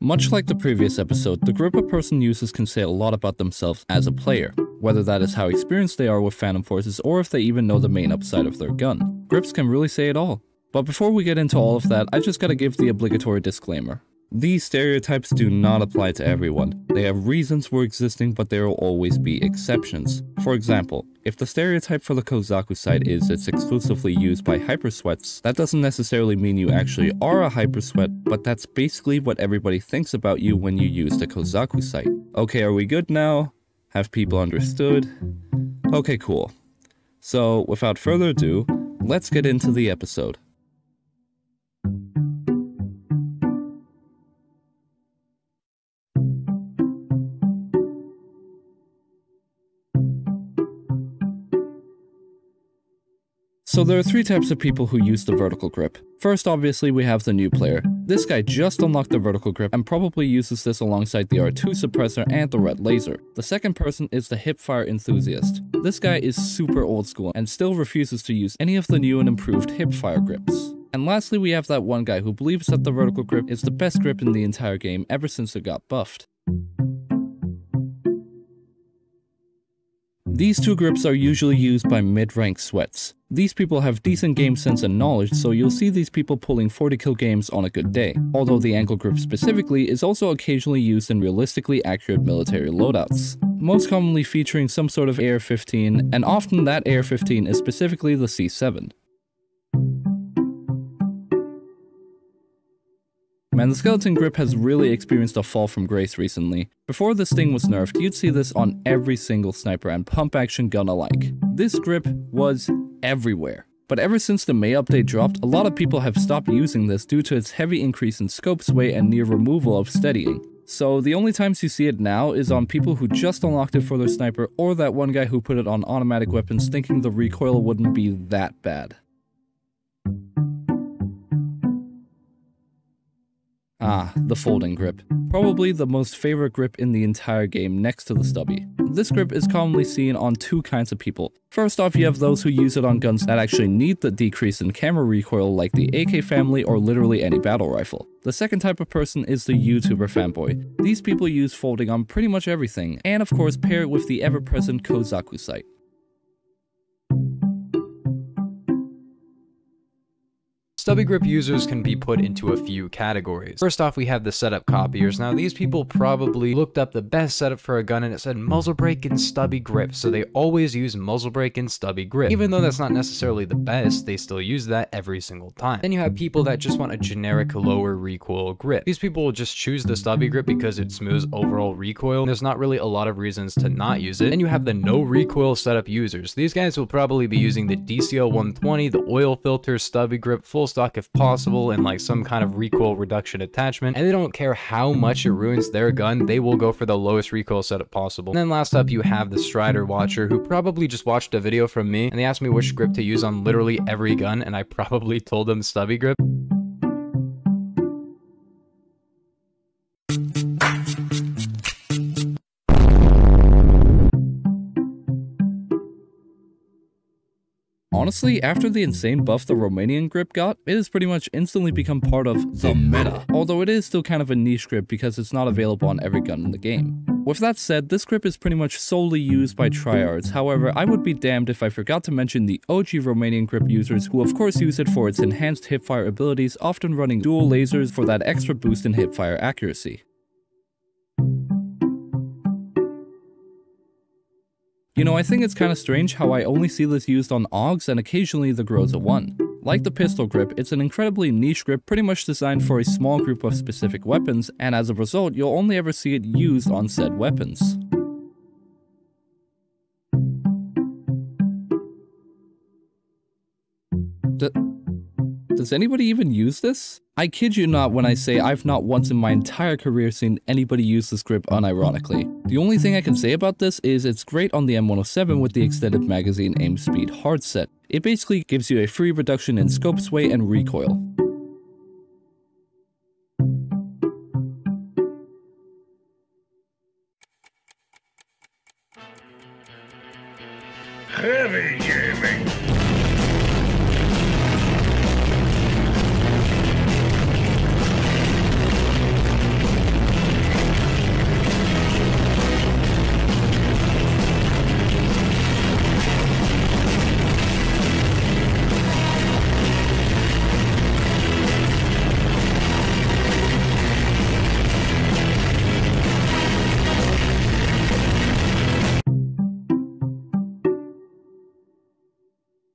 Much like the previous episode, the grip a person uses can say a lot about themselves as a player, whether that is how experienced they are with Phantom Forces or if they even know the main upside of their gun. Grips can really say it all. But before we get into all of that, I just gotta give the obligatory disclaimer. These stereotypes do not apply to everyone. They have reasons for existing, but there will always be exceptions. For example, if the stereotype for the Kousaku Sight is it's exclusively used by hypersweats, that doesn't necessarily mean you actually are a hypersweat, but that's basically what everybody thinks about you when you use the Kousaku Sight. Okay, are we good now? Have people understood? Okay, cool. So, without further ado, let's get into the episode. So there are three types of people who use the vertical grip. First, obviously, we have the new player. This guy just unlocked the vertical grip and probably uses this alongside the R2 suppressor and the red laser. The second person is the hipfire enthusiast. This guy is super old school and still refuses to use any of the new and improved hipfire grips. And lastly, we have that one guy who believes that the vertical grip is the best grip in the entire game ever since it got buffed. These two grips are usually used by mid-rank sweats. These people have decent game sense and knowledge, so you'll see these people pulling 40 kill games on a good day. Although the ankle grip specifically is also occasionally used in realistically accurate military loadouts, most commonly featuring some sort of AR-15, and often that AR-15 is specifically the C7. Man, the skeleton grip has really experienced a fall from grace recently. Before this thing was nerfed, you'd see this on every single sniper and pump action gun alike. This grip was everywhere. But ever since the May update dropped, a lot of people have stopped using this due to its heavy increase in scope sway and near removal of steadying. So the only times you see it now is on people who just unlocked it for their sniper, or that one guy who put it on automatic weapons thinking the recoil wouldn't be that bad. Ah, the folding grip. Probably the most favorite grip in the entire game next to the stubby. This grip is commonly seen on two kinds of people. First off, you have those who use it on guns that actually need the decrease in camera recoil like the AK family or literally any battle rifle. The second type of person is the YouTuber fanboy. These people use folding on pretty much everything, and of course pair it with the ever-present Kousaku Sight. Stubby grip users can be put into a few categories. First off, we have the setup copiers. Now, these people probably looked up the best setup for a gun and it said muzzle brake and stubby grip, so they always use muzzle brake and stubby grip. Even though that's not necessarily the best, they still use that every single time. Then you have people that just want a generic lower recoil grip. These people will just choose the stubby grip because it smooths overall recoil. There's not really a lot of reasons to not use it. Then you have the no recoil setup users. These guys will probably be using the DCL 120, the oil filter, stubby grip, full stock if possible, and like some kind of recoil reduction attachment, and they don't care how much it ruins their gun, they will go for the lowest recoil setup possible. And then last up, you have the Strider watcher, who probably just watched a video from me and they asked me which grip to use on literally every gun, and I probably told them stubby grip. Honestly, after the insane buff the Romanian Grip got, it has pretty much instantly become part of the meta. Although it is still kind of a niche grip because it's not available on every gun in the game. With that said, this grip is pretty much solely used by tryhards. However, I would be damned if I forgot to mention the OG Romanian Grip users, who of course use it for its enhanced hipfire abilities, often running dual lasers for that extra boost in hipfire accuracy. You know, I think it's kinda strange how I only see this used on AUGs and occasionally the Groza 1. Like the pistol grip, it's an incredibly niche grip pretty much designed for a small group of specific weapons, and as a result, you'll only ever see it used on said weapons. Does anybody even use this? I kid you not when I say I've not once in my entire career seen anybody use this grip unironically. The only thing I can say about this is it's great on the M107 with the extended magazine aim speed hard set. It basically gives you a free reduction in scope sway and recoil. Heavy gaming.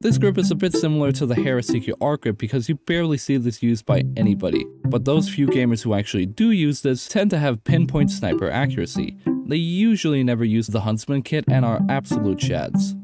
This grip is a bit similar to the Hera CQR Grip because you barely see this used by anybody, but those few gamers who actually do use this tend to have pinpoint sniper accuracy. They usually never use the Huntsman kit and are absolute chads.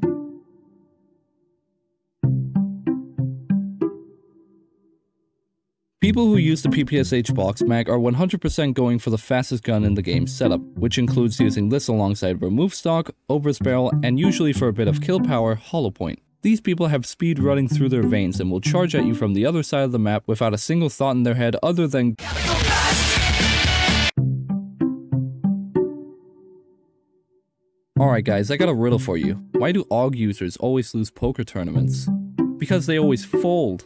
People who use the PPSH box mag are 100% going for the fastest gun in the game's setup, which includes using this alongside remove stock, Ober's barrel, and usually for a bit of kill power, hollow point. These people have speed running through their veins and will charge at you from the other side of the map without a single thought in their head other than Alright guys, I got a riddle for you. Why do AUG users always lose poker tournaments? Because they always fold.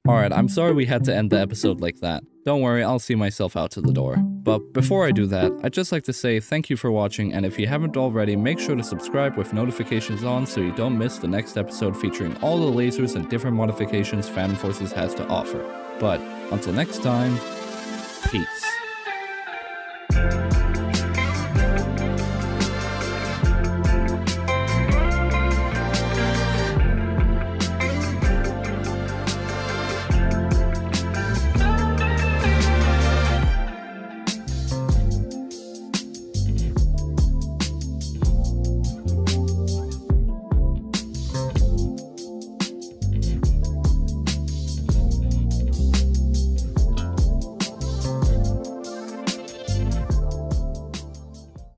Alright, I'm sorry we had to end the episode like that. Don't worry, I'll see myself out to the door. But before I do that, I'd just like to say thank you for watching, and if you haven't already, make sure to subscribe with notifications on so you don't miss the next episode featuring all the lasers and different modifications Phantom Forces has to offer. But until next time, peace.